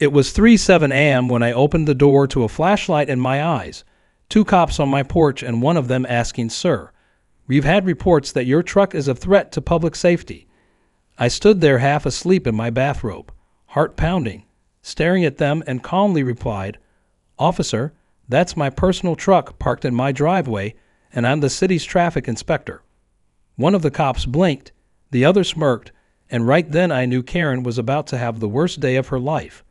It was 3:07 a.m. when I opened the door to a flashlight in my eyes, two cops on my porch and one of them asking, "Sir, we've had reports that your truck is a threat to public safety." I stood there half asleep in my bathrobe, heart pounding, staring at them and calmly replied, "Officer, that's my personal truck parked in my driveway and I'm the city's traffic inspector." One of the cops blinked, the other smirked, and right then I knew Karen was about to have the worst day of her life.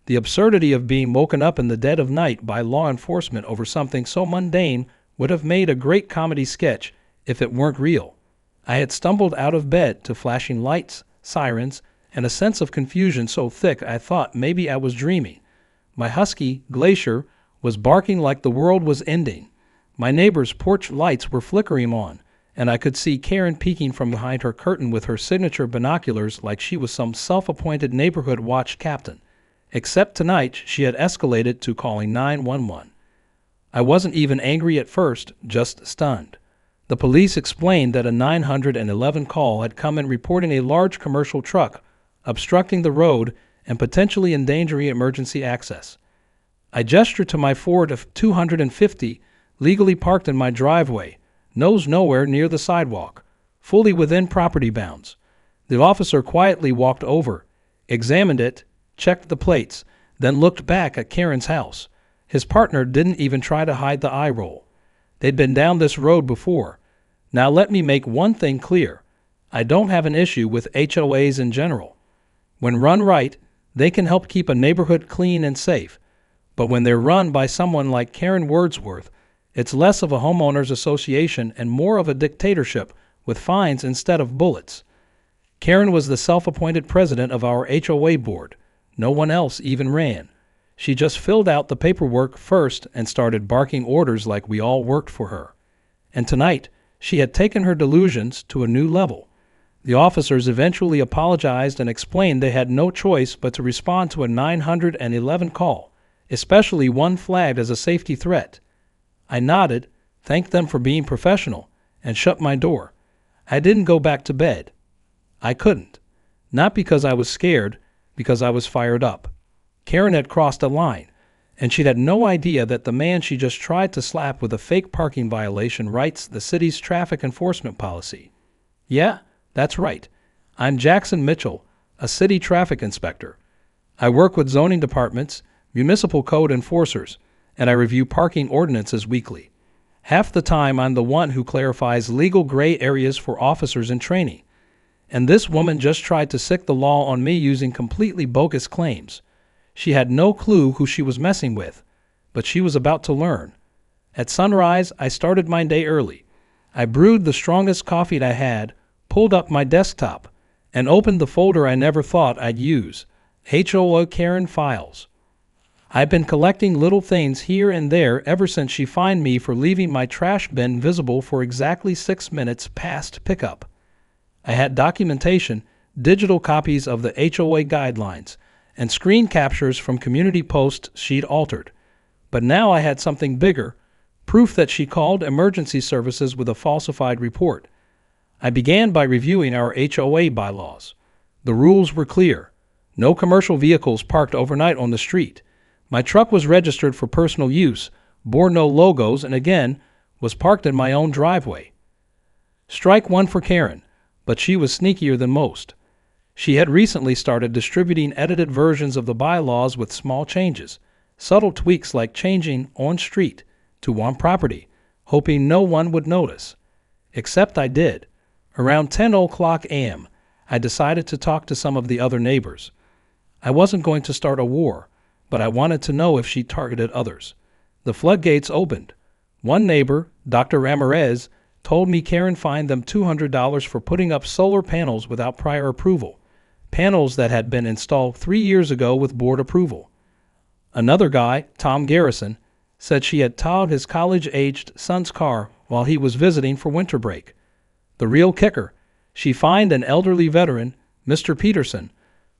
The absurdity of being woken up in the dead of night by law enforcement over something so mundane would have made a great comedy sketch if it weren't real. I had stumbled out of bed to flashing lights, sirens, and a sense of confusion so thick I thought maybe I was dreaming. My husky, Glacier, was barking like the world was ending. My neighbor's porch lights were flickering on, and I could see Karen peeking from behind her curtain with her signature binoculars like she was some self-appointed neighborhood watch captain. Except tonight she had escalated to calling 911. I wasn't even angry at first, just stunned. The police explained that a 911 call had come in reporting a large commercial truck obstructing the road and potentially endangering emergency access. I gestured to my Ford of 250 legally parked in my driveway, nose nowhere near the sidewalk, fully within property bounds. The officer quietly walked over, examined it, checked the plates, then looked back at Karen's house. His partner didn't even try to hide the eye roll. They'd been down this road before. Now let me make one thing clear. I don't have an issue with HOAs in general. When run right, they can help keep a neighborhood clean and safe. But when they're run by someone like Karen Wordsworth, it's less of a homeowners association and more of a dictatorship with fines instead of bullets. Karen was the self-appointed president of our HOA board. No one else even ran. She just filled out the paperwork first and started barking orders like we all worked for her. And tonight, she had taken her delusions to a new level. The officers eventually apologized and explained they had no choice but to respond to a 911 call, especially one flagged as a safety threat. I nodded, thanked them for being professional, and shut my door. I didn't go back to bed. I couldn't. Not because I was scared, because I was fired up. Karen had crossed a line, and she'd had no idea that the man she just tried to slap with a fake parking violation writes the city's traffic enforcement policy. Yeah, that's right. I'm Jackson Mitchell, a city traffic inspector. I work with zoning departments, municipal code enforcers, and I review parking ordinances weekly. Half the time I'm the one who clarifies legal gray areas for officers in training. And this woman just tried to sick the law on me using completely bogus claims. She had no clue who she was messing with, but she was about to learn. At sunrise, I started my day early. I brewed the strongest coffee I had, pulled up my desktop, and opened the folder I never thought I'd use, HOA Karen Files. I've been collecting little things here and there ever since she fined me for leaving my trash bin visible for exactly 6 minutes past pickup. I had documentation, digital copies of the HOA guidelines, and screen captures from community posts she'd altered. But now I had something bigger, proof that she called emergency services with a falsified report. I began by reviewing our HOA bylaws. The rules were clear. No commercial vehicles parked overnight on the street. My truck was registered for personal use, bore no logos, and again, was parked in my own driveway. Strike one for Karen, but she was sneakier than most. She had recently started distributing edited versions of the bylaws with small changes, subtle tweaks like changing on street to on property, hoping no one would notice. Except I did. Around 10:00 a.m., I decided to talk to some of the other neighbors. I wasn't going to start a war, but I wanted to know if she targeted others. The floodgates opened. One neighbor, Dr. Ramirez, told me Karen fined them $200 for putting up solar panels without prior approval, panels that had been installed 3 years ago with board approval. Another guy, Tom Garrison, said she had towed his college-aged son's car while he was visiting for winter break. The real kicker, she fined an elderly veteran, Mr. Peterson,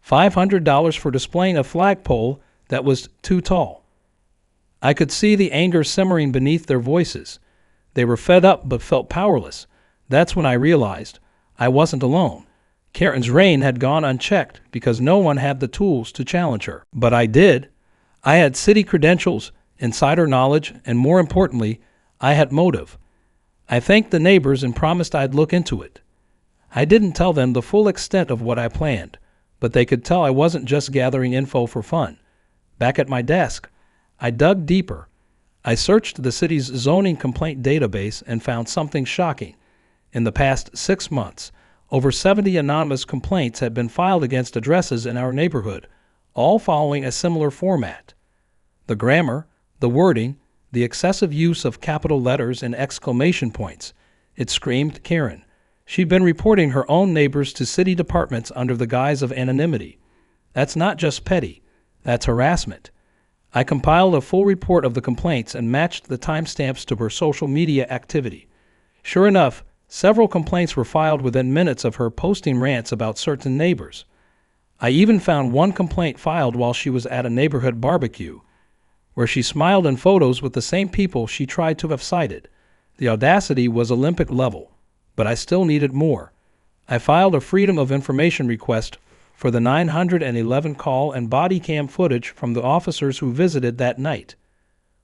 $500 for displaying a flagpole that was too tall. I could see the anger simmering beneath their voices. They were fed up but felt powerless. That's when I realized I wasn't alone. Karen's reign had gone unchecked because no one had the tools to challenge her. But I did. I had city credentials, insider knowledge, and more importantly, I had motive. I thanked the neighbors and promised I'd look into it. I didn't tell them the full extent of what I planned, but they could tell I wasn't just gathering info for fun. Back at my desk, I dug deeper. I searched the city's zoning complaint database and found something shocking. In the past 6 months, over 70 anonymous complaints had been filed against addresses in our neighborhood, all following a similar format. The grammar, the wording, the excessive use of capital letters and exclamation points. It screamed Karen. She'd been reporting her own neighbors to city departments under the guise of anonymity. That's not just petty. That's harassment. I compiled a full report of the complaints and matched the timestamps to her social media activity. Sure enough, several complaints were filed within minutes of her posting rants about certain neighbors. I even found one complaint filed while she was at a neighborhood barbecue, where she smiled in photos with the same people she tried to have cited. The audacity was Olympic level, but I still needed more. I filed a Freedom of Information request for the 911 call and body cam footage from the officers who visited that night.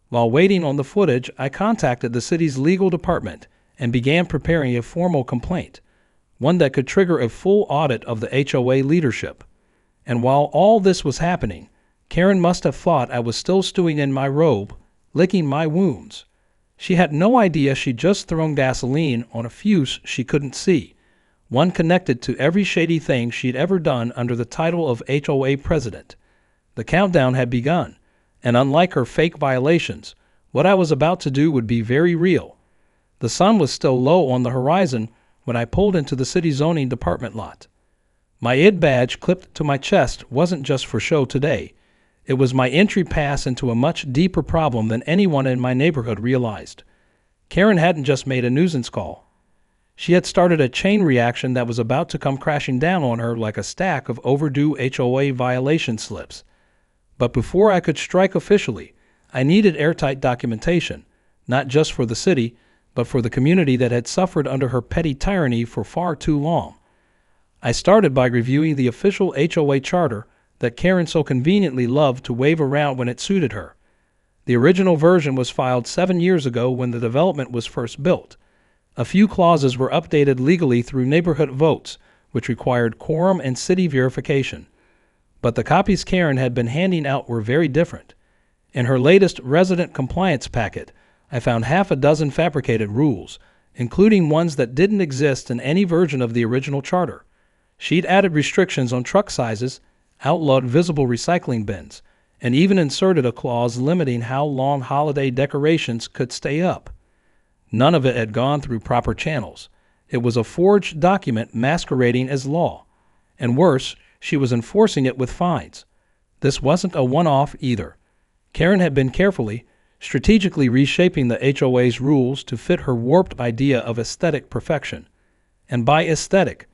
While waiting on the footage, I contacted the city's legal department and began preparing a formal complaint, one that could trigger a full audit of the HOA leadership. And while all this was happening, Karen must have thought I was still stewing in my robe, licking my wounds. She had no idea she'd just thrown gasoline on a fuse she couldn't see, one connected to every shady thing she'd ever done under the title of HOA president. The countdown had begun, and unlike her fake violations, what I was about to do would be very real. The sun was still low on the horizon when I pulled into the city zoning department lot. My ID badge clipped to my chest wasn't just for show today. It was my entry pass into a much deeper problem than anyone in my neighborhood realized. Karen hadn't just made a nuisance call. She had started a chain reaction that was about to come crashing down on her like a stack of overdue HOA violation slips. But before I could strike officially, I needed airtight documentation, not just for the city, but for the community that had suffered under her petty tyranny for far too long. I started by reviewing the official HOA charter that Karen so conveniently loved to wave around when it suited her. The original version was filed 7 years ago when the development was first built. A few clauses were updated legally through neighborhood votes, which required quorum and city verification. But the copies Karen had been handing out were very different. In her latest resident compliance packet, I found half a dozen fabricated rules, including ones that didn't exist in any version of the original charter. She'd added restrictions on truck sizes, outlawed visible recycling bins, and even inserted a clause limiting how long holiday decorations could stay up. None of it had gone through proper channels. It was a forged document masquerading as law. And worse, she was enforcing it with fines. This wasn't a one-off either. Karen had been strategically reshaping the HOA's rules to fit her warped idea of aesthetic perfection. And by aesthetic,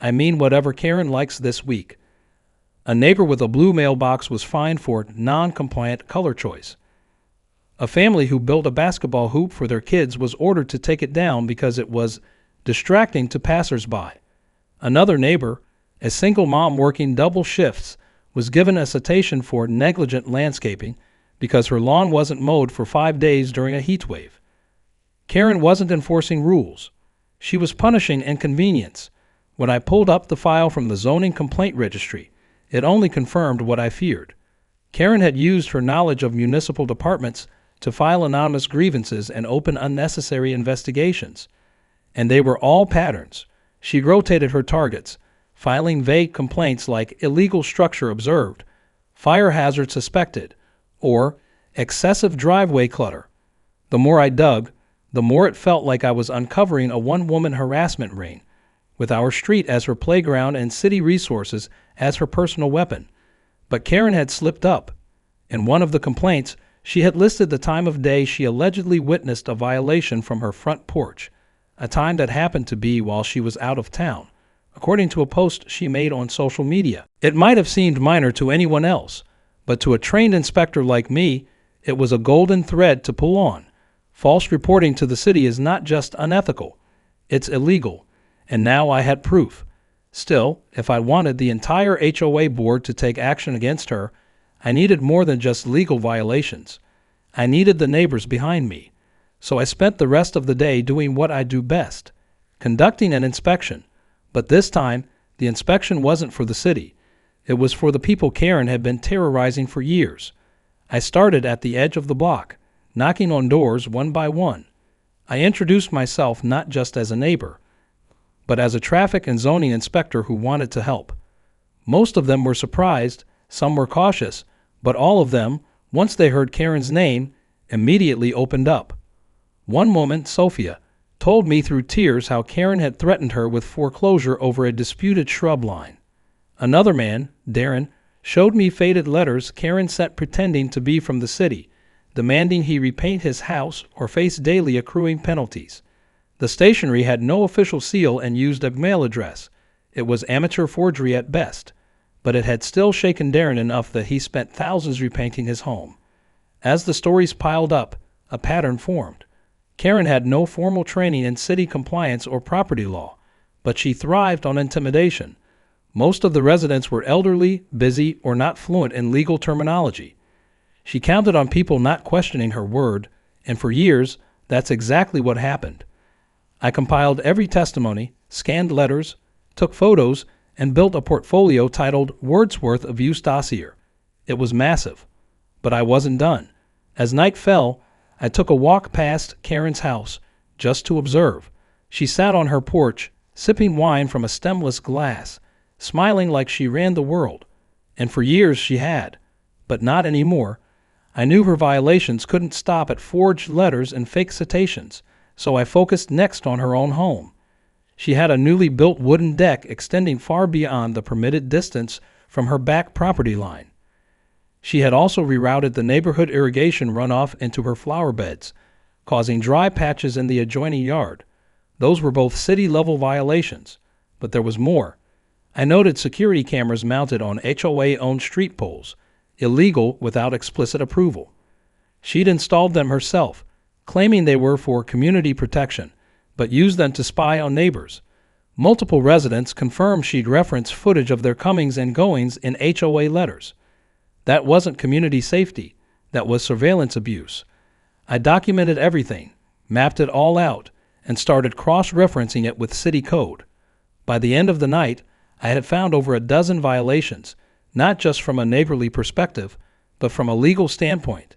I mean whatever Karen likes this week. A neighbor with a blue mailbox was fined for non-compliant color choice. A family who built a basketball hoop for their kids was ordered to take it down because it was distracting to passersby. Another neighbor, a single mom working double shifts, was given a citation for negligent landscaping because her lawn wasn't mowed for 5 days during a heat wave. Karen wasn't enforcing rules. She was punishing inconvenience. When I pulled up the file from the zoning complaint registry, it only confirmed what I feared. Karen had used her knowledge of municipal departments to file anonymous grievances and open unnecessary investigations. And they were all patterns. She rotated her targets, filing vague complaints like illegal structure observed, fire hazard suspected, or excessive driveway clutter. The more I dug, the more it felt like I was uncovering a one-woman harassment ring, with our street as her playground and city resources as her personal weapon. But Karen had slipped up. In one of the complaints, she had listed the time of day she allegedly witnessed a violation from her front porch, a time that happened to be while she was out of town, according to a post she made on social media. It might have seemed minor to anyone else, but to a trained inspector like me, it was a golden thread to pull on. False reporting to the city is not just unethical, it's illegal. And now I had proof. Still, if I wanted the entire HOA board to take action against her, I needed more than just legal violations. I needed the neighbors behind me. So I spent the rest of the day doing what I do best, conducting an inspection. But this time, the inspection wasn't for the city. It was for the people Karen had been terrorizing for years. I started at the edge of the block, knocking on doors one by one. I introduced myself not just as a neighbor, but as a traffic and zoning inspector who wanted to help. Most of them were surprised, some were cautious, but all of them, once they heard Karen's name, immediately opened up. One moment, Sophia told me through tears how Karen had threatened her with foreclosure over a disputed shrub line. Another man, Darren, showed me faded letters Karen sent pretending to be from the city, demanding he repaint his house or face daily accruing penalties. The stationery had no official seal and used a mail address. It was amateur forgery at best, but it had still shaken Darren enough that he spent thousands repainting his home. As the stories piled up, a pattern formed. Karen had no formal training in city compliance or property law, but she thrived on intimidation. Most of the residents were elderly, busy, or not fluent in legal terminology. She counted on people not questioning her word, and for years, that's exactly what happened. I compiled every testimony, scanned letters, took photos, and built a portfolio titled Wordsworth of Eustacia. It was massive, but I wasn't done. As night fell, I took a walk past Karen's house, just to observe. She sat on her porch, sipping wine from a stemless glass, smiling like she ran the world. And for years she had, but not anymore. I knew her violations couldn't stop at forged letters and fake citations, so I focused next on her own home. She had a newly built wooden deck extending far beyond the permitted distance from her back property line. She had also rerouted the neighborhood irrigation runoff into her flower beds, causing dry patches in the adjoining yard. Those were both city-level violations, but there was more. I noted security cameras mounted on HOA-owned street poles, illegal without explicit approval. She'd installed them herself, claiming they were for community protection, but used them to spy on neighbors. Multiple residents confirmed she'd referenced footage of their comings and goings in HOA letters. That wasn't community safety. That was surveillance abuse. I documented everything, mapped it all out, and started cross-referencing it with city code. By the end of the night, I had found over a dozen violations, not just from a neighborly perspective, but from a legal standpoint.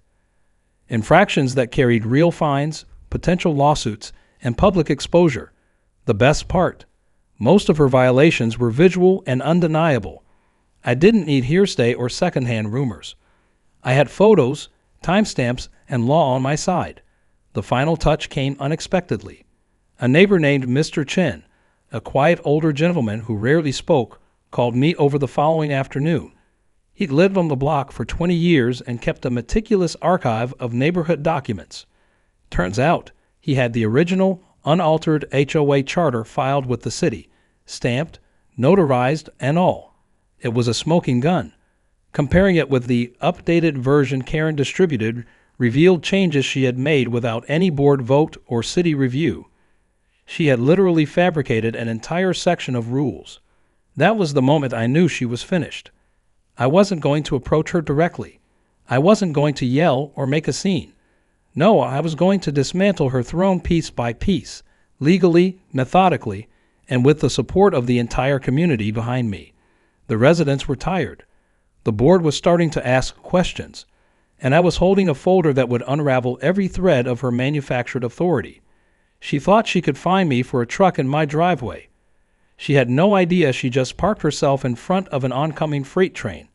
Infractions that carried real fines, potential lawsuits, and public exposure. The best part, most of her violations were visual and undeniable. I didn't need hearsay or secondhand rumors. I had photos, timestamps, and law on my side. The final touch came unexpectedly. A neighbor named Mr. Chen, a quiet older gentleman who rarely spoke, called me over the following afternoon. He'd lived on the block for 20 years and kept a meticulous archive of neighborhood documents. Turns out, he had the original, unaltered HOA charter filed with the city, stamped, notarized, and all. It was a smoking gun. Comparing it with the updated version Karen distributed revealed changes she had made without any board vote or city review. She had literally fabricated an entire section of rules. That was the moment I knew she was finished. I wasn't going to approach her directly. I wasn't going to yell or make a scene. No, I was going to dismantle her throne piece by piece, legally, methodically, and with the support of the entire community behind me. The residents were tired. The board was starting to ask questions, and I was holding a folder that would unravel every thread of her manufactured authority. She thought she could find me for a truck in my driveway. She had no idea she just parked herself in front of an oncoming freight train.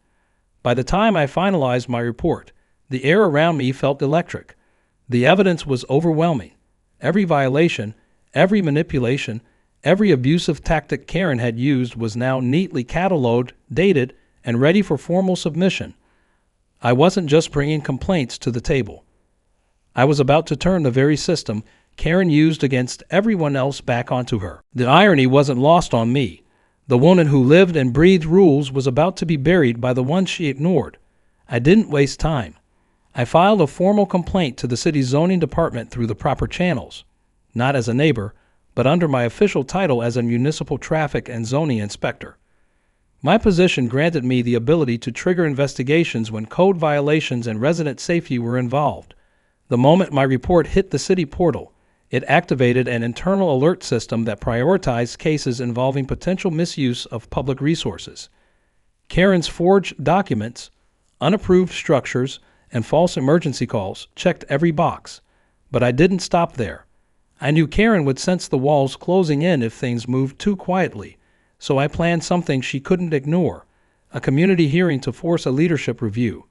By the time I finalized my report, the air around me felt electric. The evidence was overwhelming. Every violation, every manipulation, every abusive tactic Karen had used was now neatly cataloged, dated, and ready for formal submission. I wasn't just bringing complaints to the table. I was about to turn the very system Karen used against everyone else back onto her. The irony wasn't lost on me. The woman who lived and breathed rules was about to be buried by the ones she ignored. I didn't waste time. I filed a formal complaint to the city's zoning department through the proper channels, not as a neighbor, but under my official title as a municipal traffic and zoning inspector. My position granted me the ability to trigger investigations when code violations and resident safety were involved. The moment my report hit the city portal, it activated an internal alert system that prioritized cases involving potential misuse of public resources. Karen's forged documents, unapproved structures, and false emergency calls checked every box. But I didn't stop there. I knew Karen would sense the walls closing in if things moved too quietly, so I planned something she couldn't ignore, a community hearing to force a leadership review.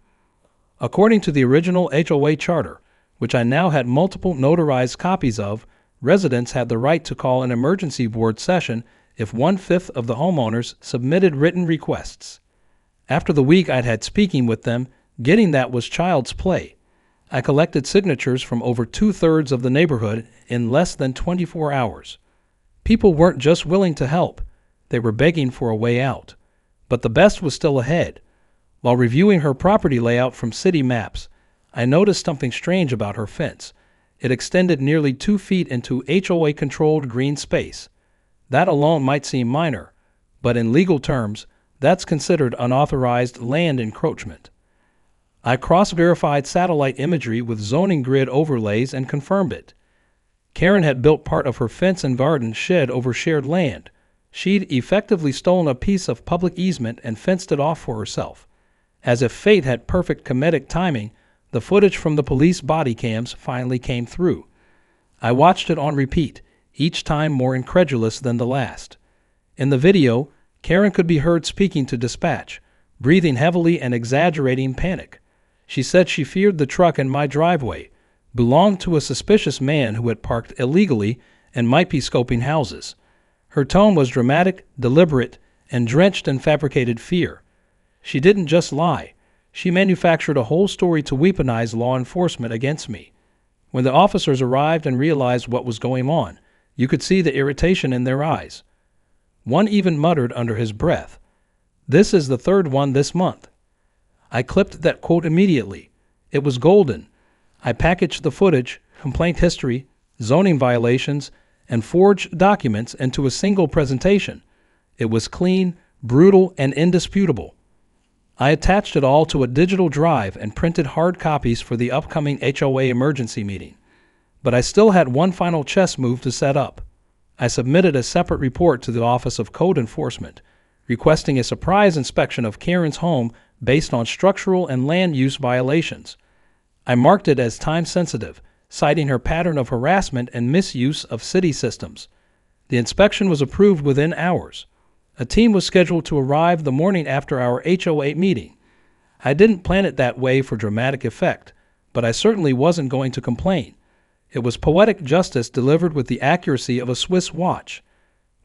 According to the original HOA charter, which I now had multiple notarized copies of, residents had the right to call an emergency board session if 1/5 of the homeowners submitted written requests. After the week I'd had speaking with them, getting that was child's play. I collected signatures from over 2/3 of the neighborhood in less than 24 hours. People weren't just willing to help, they were begging for a way out. But the best was still ahead. While reviewing her property layout from city maps, I noticed something strange about her fence. It extended nearly 2 feet into HOA-controlled green space. That alone might seem minor, but in legal terms, that's considered unauthorized land encroachment. I cross-verified satellite imagery with zoning grid overlays and confirmed it. Karen had built part of her fence and garden shed over shared land. She'd effectively stolen a piece of public easement and fenced it off for herself. As if fate had perfect comedic timing, the footage from the police body cams finally came through. I watched it on repeat, each time more incredulous than the last. In the video, Karen could be heard speaking to dispatch, breathing heavily and exaggerating panic. She said she feared the truck in my driveway belonged to a suspicious man who had parked illegally and might be scoping houses. Her tone was dramatic, deliberate, and drenched in fabricated fear. She didn't just lie. She manufactured a whole story to weaponize law enforcement against me. When the officers arrived and realized what was going on, you could see the irritation in their eyes. One even muttered under his breath, "This is the third one this month." I clipped that quote immediately. It was golden. I packaged the footage, complaint history, zoning violations, and forged documents into a single presentation. It was clean, brutal, and indisputable. I attached it all to a digital drive and printed hard copies for the upcoming HOA emergency meeting. But I still had one final chess move to set up. I submitted a separate report to the Office of Code Enforcement, requesting a surprise inspection of Karen's home based on structural and land use violations. I marked it as time-sensitive, citing her pattern of harassment and misuse of city systems. The inspection was approved within hours. A team was scheduled to arrive the morning after our HOA meeting. I didn't plan it that way for dramatic effect, but I certainly wasn't going to complain. It was poetic justice delivered with the accuracy of a Swiss watch.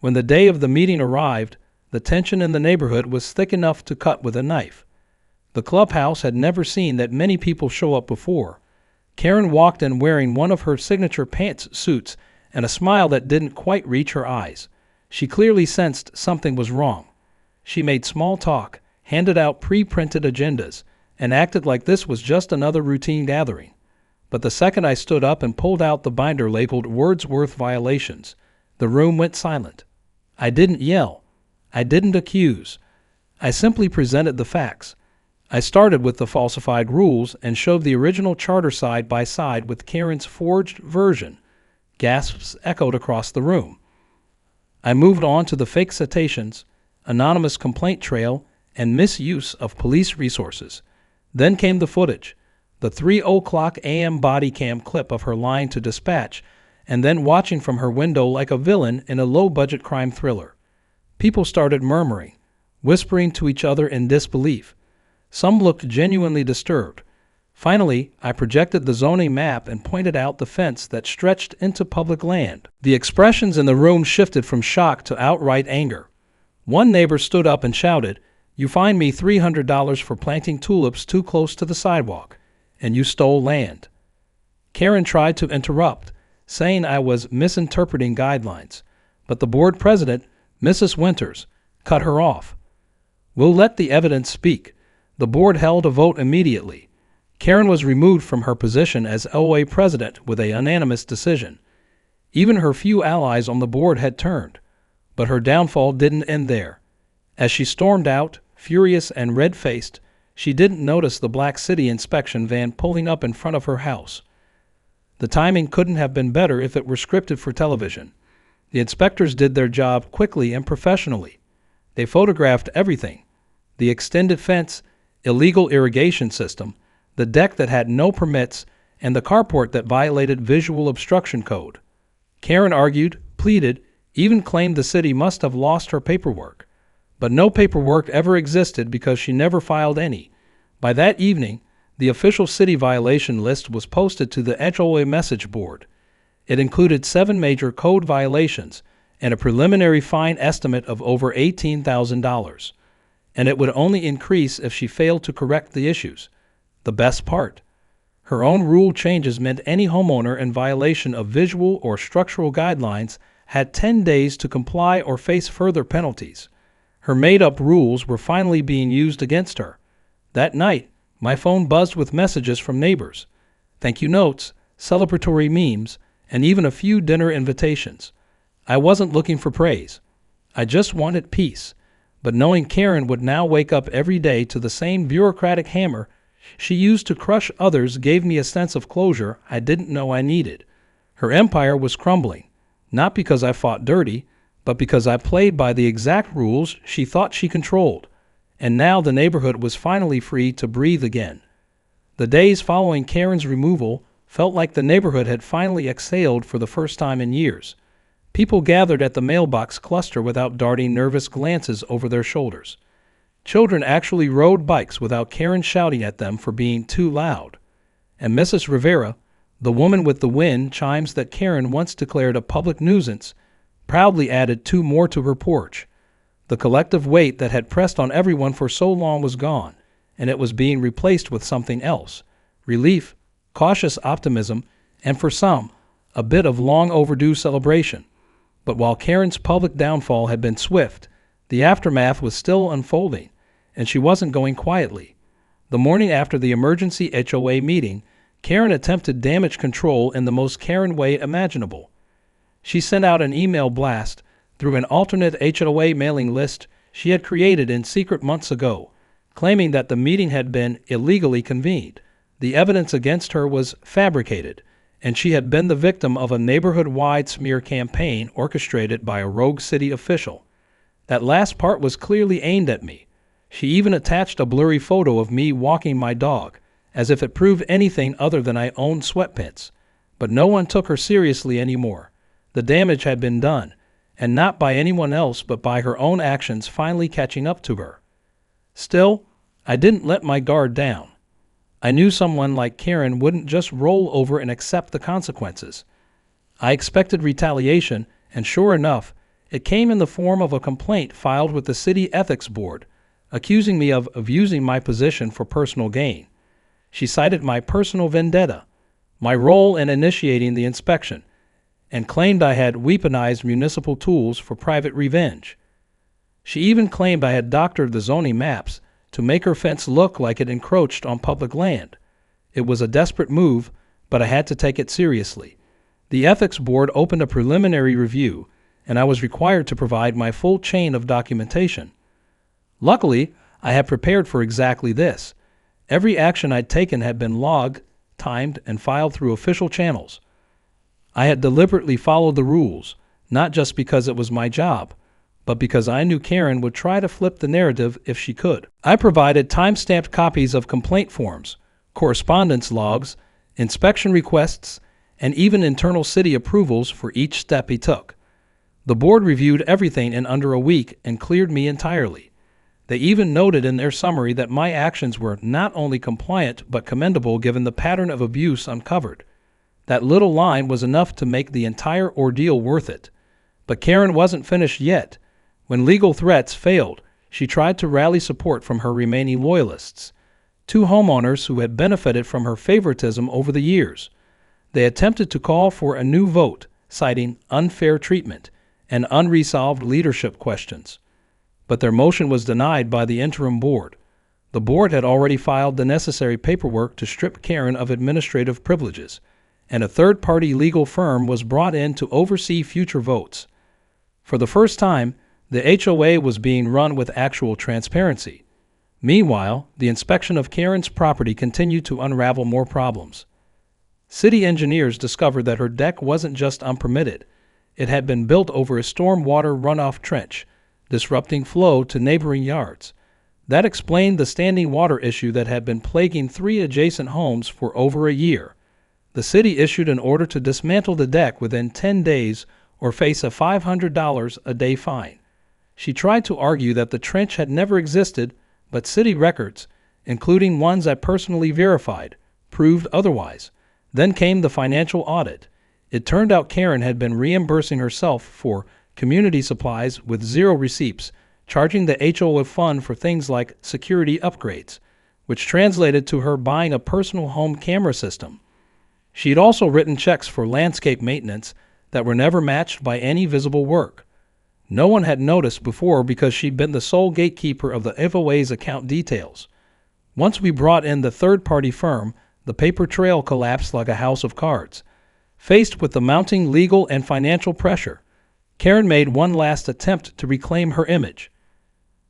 When the day of the meeting arrived, the tension in the neighborhood was thick enough to cut with a knife. The clubhouse had never seen that many people show up before. Karen walked in wearing one of her signature pantsuits and a smile that didn't quite reach her eyes. She clearly sensed something was wrong. She made small talk, handed out pre-printed agendas, and acted like this was just another routine gathering. But the second I stood up and pulled out the binder labeled Wordsworth violations, the room went silent. I didn't yell. I didn't accuse. I simply presented the facts. I started with the falsified rules and showed the original charter side by side with Karen's forged version. Gasps echoed across the room. I moved on to the fake citations, anonymous complaint trail, and misuse of police resources. Then came the footage, the 3:00 a.m. body cam clip of her lying to dispatch and then watching from her window like a villain in a low-budget crime thriller. People started murmuring, whispering to each other in disbelief. Some looked genuinely disturbed. Finally, I projected the zoning map and pointed out the fence that stretched into public land. The expressions in the room shifted from shock to outright anger. One neighbor stood up and shouted, "You fined me $300 for planting tulips too close to the sidewalk, and you stole land." Karen tried to interrupt, saying I was misinterpreting guidelines, but the board president, Mrs. Winters, cut her off. "We'll let the evidence speak." The board held a vote immediately. Karen was removed from her position as OA president with a unanimous decision. Even her few allies on the board had turned. But her downfall didn't end there. As she stormed out, furious and red-faced, she didn't notice the Black City inspection van pulling up in front of her house. The timing couldn't have been better if it were scripted for television. The inspectors did their job quickly and professionally. They photographed everything: the extended fence, illegal irrigation system, the deck that had no permits, and the carport that violated visual obstruction code. Karen argued, pleaded, even claimed the city must have lost her paperwork. But no paperwork ever existed because she never filed any. By that evening, the official city violation list was posted to the HOA message board. It included 7 major code violations and a preliminary fine estimate of over $18,000. And it would only increase if she failed to correct the issues. The best part: her own rule changes meant any homeowner in violation of visual or structural guidelines had 10 days to comply or face further penalties. Her made-up rules were finally being used against her. That night, my phone buzzed with messages from neighbors, thank you notes, celebratory memes, and even a few dinner invitations. I wasn't looking for praise. I just wanted peace. But knowing Karen would now wake up every day to the same bureaucratic hammer she used to crush others gave me a sense of closure I didn't know I needed. Her empire was crumbling, not because I fought dirty, but because I played by the exact rules she thought she controlled. And now the neighborhood was finally free to breathe again. The days following Karen's removal felt like the neighborhood had finally exhaled for the first time in years. People gathered at the mailbox cluster without darting nervous glances over their shoulders. Children actually rode bikes without Karen shouting at them for being too loud. And Mrs. Rivera, the woman with the wind chimes that Karen once declared a public nuisance, proudly added 2 more to her porch. The collective weight that had pressed on everyone for so long was gone, and it was being replaced with something else: relief, cautious optimism, and for some, a bit of long overdue celebration. But while Karen's public downfall had been swift, the aftermath was still unfolding, and she wasn't going quietly. The morning after the emergency HOA meeting, Karen attempted damage control in the most Karen way imaginable. She sent out an email blast through an alternate HOA mailing list she had created in secret months ago, claiming that the meeting had been illegally convened. The evidence against her was fabricated, and she had been the victim of a neighborhood-wide smear campaign orchestrated by a rogue city official. That last part was clearly aimed at me. She even attached a blurry photo of me walking my dog, as if it proved anything other than I owned sweatpants. But no one took her seriously anymore. The damage had been done, and not by anyone else but by her own actions finally catching up to her. Still, I didn't let my guard down. I knew someone like Karen wouldn't just roll over and accept the consequences. I expected retaliation, and sure enough, it came in the form of a complaint filed with the City Ethics Board, accusing me of abusing my position for personal gain. She cited my personal vendetta, my role in initiating the inspection, and claimed I had weaponized municipal tools for private revenge. She even claimed I had doctored the zoning maps to make her fence look like it encroached on public land. It was a desperate move, but I had to take it seriously. The Ethics Board opened a preliminary review, and I was required to provide my full chain of documentation. Luckily, I had prepared for exactly this. Every action I'd taken had been logged, timed, and filed through official channels. I had deliberately followed the rules, not just because it was my job, but because I knew Karen would try to flip the narrative if she could. I provided time-stamped copies of complaint forms, correspondence logs, inspection requests, and even internal city approvals for each step he took. The board reviewed everything in under a week and cleared me entirely. They even noted in their summary that my actions were not only compliant but commendable given the pattern of abuse uncovered. That little line was enough to make the entire ordeal worth it. But Karen wasn't finished yet. When legal threats failed, she tried to rally support from her remaining loyalists, 2 homeowners who had benefited from her favoritism over the years. They attempted to call for a new vote, citing unfair treatment and unresolved leadership questions. But their motion was denied by the interim board. The board had already filed the necessary paperwork to strip Karen of administrative privileges, and a third-party legal firm was brought in to oversee future votes. For the first time, the HOA was being run with actual transparency. Meanwhile, the inspection of Karen's property continued to unravel more problems. City engineers discovered that her deck wasn't just unpermitted. It had been built over a stormwater runoff trench, disrupting flow to neighboring yards. That explained the standing water issue that had been plaguing 3 adjacent homes for over a year. The city issued an order to dismantle the deck within 10 days or face a $500 a day fine. She tried to argue that the trench had never existed, but city records, including ones I personally verified, proved otherwise. Then came the financial audit. It turned out Karen had been reimbursing herself for community supplies with 0 receipts, charging the HOA fund for things like security upgrades, which translated to her buying a personal home camera system. She'd also written checks for landscape maintenance that were never matched by any visible work. No one had noticed before because she'd been the sole gatekeeper of the HOA's account details. Once we brought in the third-party firm, the paper trail collapsed like a house of cards. Faced with the mounting legal and financial pressure, Karen made one last attempt to reclaim her image.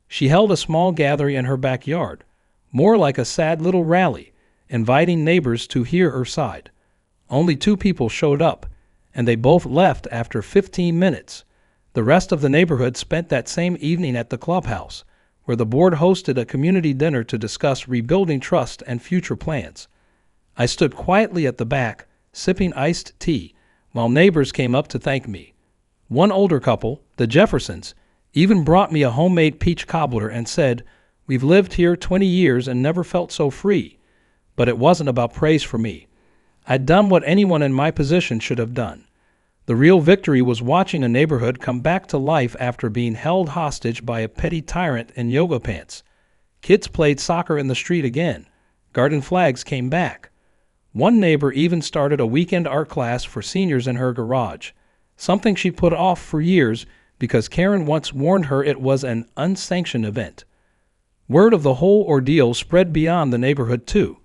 She held a small gathering in her backyard, more like a sad little rally, inviting neighbors to hear her side. Only 2 people showed up, and they both left after 15 minutes. The rest of the neighborhood spent that same evening at the clubhouse, where the board hosted a community dinner to discuss rebuilding trust and future plans. I stood quietly at the back, sipping iced tea, while neighbors came up to thank me. One older couple, the Jeffersons, even brought me a homemade peach cobbler and said, "We've lived here 20 years and never felt so free." But it wasn't about praise for me. I'd done what anyone in my position should have done. The real victory was watching a neighborhood come back to life after being held hostage by a petty tyrant in yoga pants. Kids played soccer in the street again. Garden flags came back. One neighbor even started a weekend art class for seniors in her garage, something she put off for years because Karen once warned her it was an unsanctioned event. Word of the whole ordeal spread beyond the neighborhood too.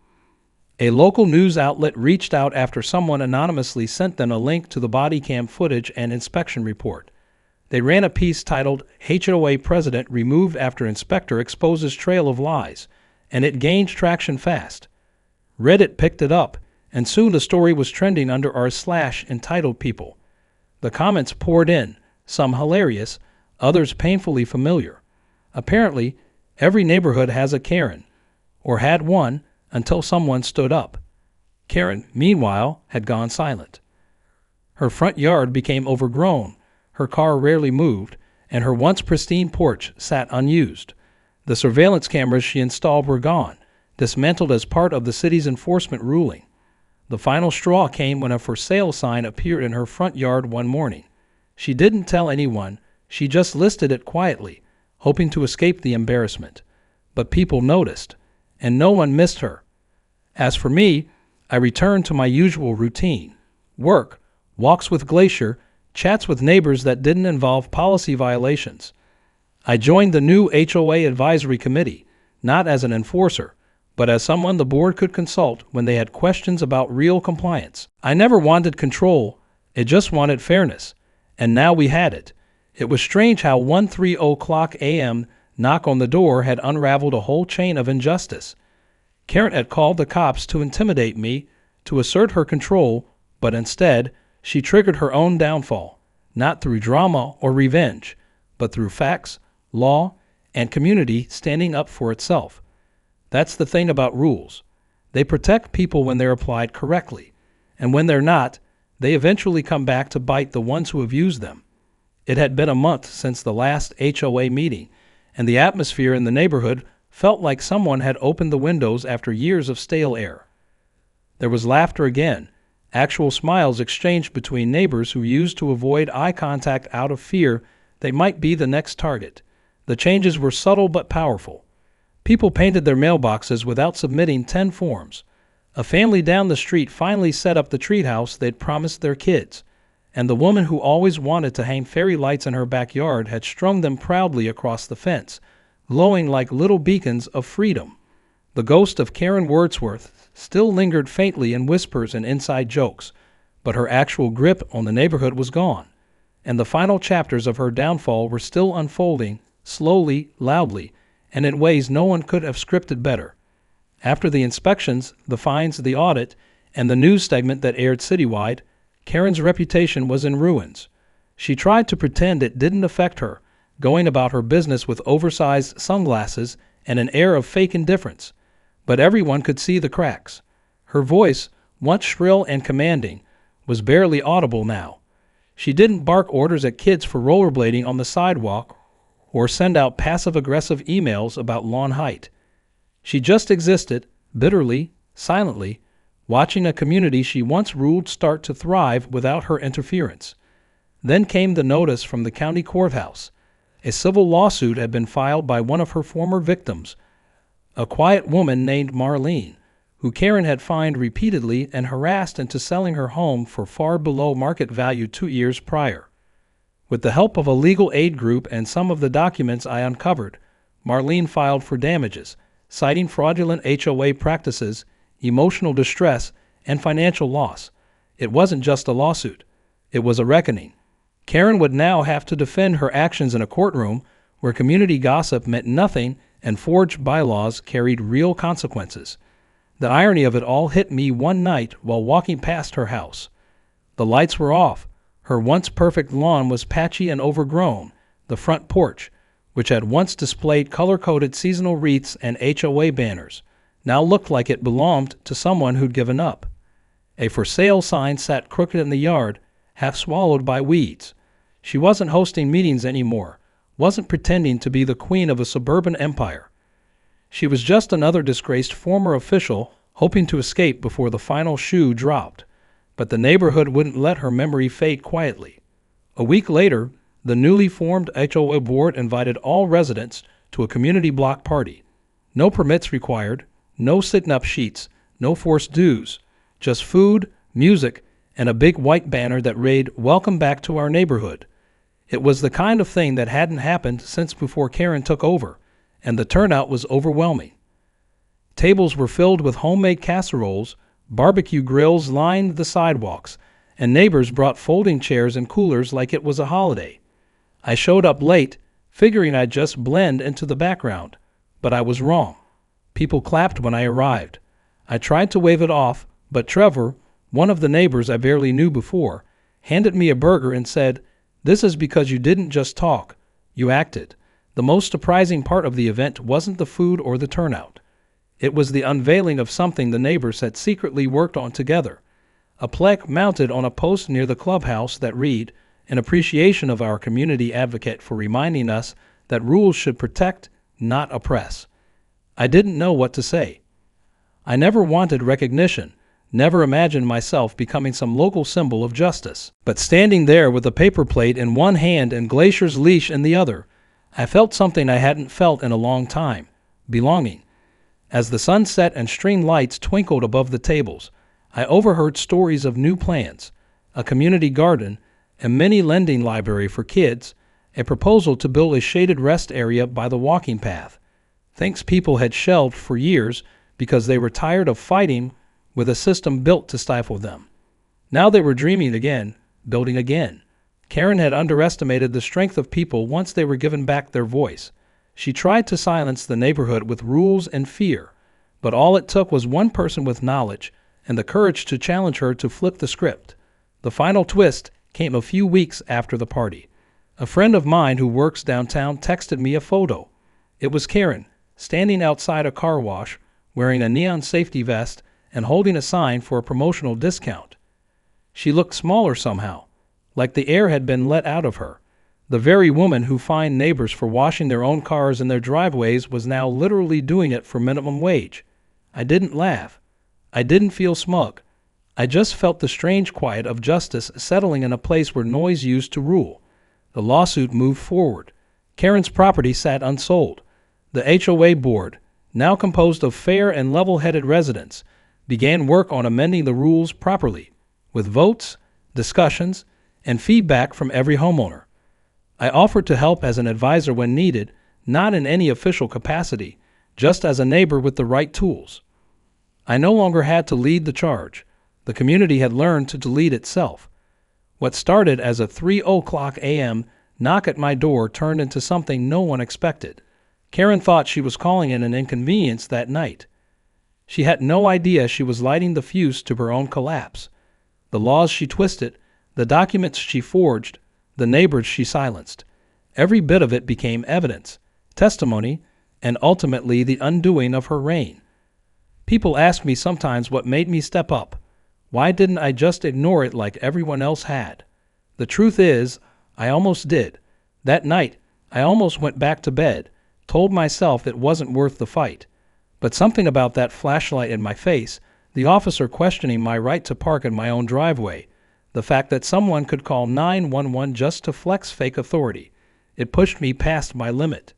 A local news outlet reached out after someone anonymously sent them a link to the body cam footage and inspection report. They ran a piece titled "HOA President Removed After Inspector Exposes Trail of Lies," and it gained traction fast. Reddit picked it up, and soon the story was trending under r/ entitled people. The comments poured in, some hilarious, others painfully familiar. Apparently, every neighborhood has a Karen, or had one, until someone stood up. Karen, meanwhile, had gone silent. Her front yard became overgrown, her car rarely moved, and her once pristine porch sat unused. The surveillance cameras she installed were gone, dismantled as part of the city's enforcement ruling. The final straw came when a for sale sign appeared in her front yard one morning. She didn't tell anyone, she just listed it quietly, hoping to escape the embarrassment. But people noticed, and no one missed her. As for me, I returned to my usual routine: work, walks with Glacier, chats with neighbors that didn't involve policy violations. I joined the new HOA advisory committee, not as an enforcer, but as someone the board could consult when they had questions about real compliance. I never wanted control, it just wanted fairness, and now we had it. It was strange how 1:30 a.m. knock on the door had unraveled a whole chain of injustice. Karen had called the cops to intimidate me, to assert her control, but instead, she triggered her own downfall, not through drama or revenge, but through facts, law, and community standing up for itself. That's the thing about rules. They protect people when they're applied correctly, and when they're not, they eventually come back to bite the ones who have used them. It had been a month since the last HOA meeting, and the atmosphere in the neighborhood felt like someone had opened the windows after years of stale air. There was laughter again, actual smiles exchanged between neighbors who used to avoid eye contact out of fear they might be the next target. The changes were subtle but powerful. People painted their mailboxes without submitting 10 forms. A family down the street finally set up the treehouse they'd promised their kids, and the woman who always wanted to hang fairy lights in her backyard had strung them proudly across the fence, glowing like little beacons of freedom. The ghost of Karen Wordsworth still lingered faintly in whispers and inside jokes, but her actual grip on the neighborhood was gone, and the final chapters of her downfall were still unfolding, slowly, loudly, and in ways no one could have scripted better. After the inspections, the fines, the audit, and the news segment that aired citywide, Karen's reputation was in ruins. She tried to pretend it didn't affect her, going about her business with oversized sunglasses and an air of fake indifference. But everyone could see the cracks. Her voice, once shrill and commanding, was barely audible now. She didn't bark orders at kids for rollerblading on the sidewalk or send out passive-aggressive emails about lawn height. She just existed, bitterly, silently, watching a community she once ruled start to thrive without her interference. Then came the notice from the county courthouse. A civil lawsuit had been filed by one of her former victims, a quiet woman named Marlene, who Karen had fined repeatedly and harassed into selling her home for far below market value 2 years prior. With the help of a legal aid group and some of the documents I uncovered, Marlene filed for damages, citing fraudulent HOA practices, emotional distress, and financial loss. It wasn't just a lawsuit. It was a reckoning. Karen would now have to defend her actions in a courtroom where community gossip meant nothing and forged bylaws carried real consequences. The irony of it all hit me one night while walking past her house. The lights were off. Her once perfect lawn was patchy and overgrown. The front porch, which had once displayed color-coded seasonal wreaths and HOA banners, now looked like it belonged to someone who'd given up. A for sale sign sat crooked in the yard, half swallowed by weeds. She wasn't hosting meetings anymore, wasn't pretending to be the queen of a suburban empire. She was just another disgraced former official hoping to escape before the final shoe dropped. But the neighborhood wouldn't let her memory fade quietly. A week later, the newly formed HOA board invited all residents to a community block party. No permits required, no sit-up sheets, no forced dues, just food, music, and a big white banner that read, "Welcome back to our neighborhood." It was the kind of thing that hadn't happened since before Karen took over, and the turnout was overwhelming. Tables were filled with homemade casseroles, barbecue grills lined the sidewalks, and neighbors brought folding chairs and coolers like it was a holiday. I showed up late, figuring I'd just blend into the background, but I was wrong. People clapped when I arrived. I tried to wave it off, but Trevor, one of the neighbors I barely knew before, handed me a burger and said, "This is because you didn't just talk, you acted." The most surprising part of the event wasn't the food or the turnout. It was the unveiling of something the neighbors had secretly worked on together. A plaque mounted on a post near the clubhouse that read, "In appreciation of our community advocate for reminding us that rules should protect, not oppress." I didn't know what to say. I never wanted recognition, never imagined myself becoming some local symbol of justice. But standing there with a paper plate in one hand and Glacier's leash in the other, I felt something I hadn't felt in a long time: belonging. As the sun set and string lights twinkled above the tables, I overheard stories of new plans, a community garden, a mini lending library for kids, a proposal to build a shaded rest area by the walking path. Things people had shelved for years because they were tired of fighting with a system built to stifle them. Now they were dreaming again, building again. Karen had underestimated the strength of people once they were given back their voice. She tried to silence the neighborhood with rules and fear, but all it took was one person with knowledge and the courage to challenge her to flip the script. The final twist came a few weeks after the party. A friend of mine who works downtown texted me a photo. It was Karen, standing outside a car wash, wearing a neon safety vest and holding a sign for a promotional discount. She looked smaller somehow, like the air had been let out of her. The very woman who fined neighbors for washing their own cars in their driveways was now literally doing it for minimum wage. I didn't laugh. I didn't feel smug. I just felt the strange quiet of justice settling in a place where noise used to rule. The lawsuit moved forward. Karen's property sat unsold. The HOA board, now composed of fair and level-headed residents, began work on amending the rules properly, with votes, discussions, and feedback from every homeowner. I offered to help as an advisor when needed, not in any official capacity, just as a neighbor with the right tools. I no longer had to lead the charge. The community had learned to delete itself. What started as a 3:00 a.m. knock at my door turned into something no one expected. Karen thought she was calling in an inconvenience that night. She had no idea she was lighting the fuse to her own collapse. The laws she twisted, the documents she forged, the neighbors she silenced. Every bit of it became evidence, testimony, and ultimately the undoing of her reign. People ask me sometimes what made me step up. Why didn't I just ignore it like everyone else had? The truth is, I almost did. That night, I almost went back to bed, told myself it wasn't worth the fight. But something about that flashlight in my face, the officer questioning my right to park in my own driveway, the fact that someone could call 911 just to flex fake authority, it pushed me past my limit.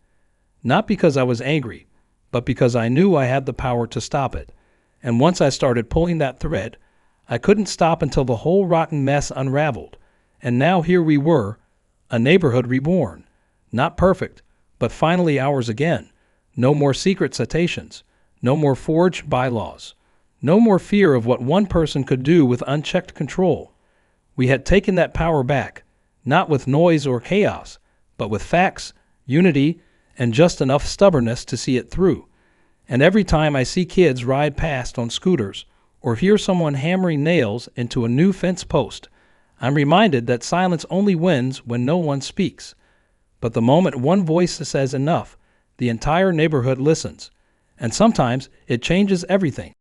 Not because I was angry, but because I knew I had the power to stop it. And once I started pulling that thread, I couldn't stop until the whole rotten mess unraveled. And now here we were, a neighborhood reborn. Not perfect, but finally ours again. No more secret citations. No more forged bylaws. No more fear of what one person could do with unchecked control. We had taken that power back, not with noise or chaos, but with facts, unity, and just enough stubbornness to see it through. And every time I see kids ride past on scooters or hear someone hammering nails into a new fence post, I'm reminded that silence only wins when no one speaks. But the moment one voice says enough, the entire neighborhood listens. And sometimes it changes everything.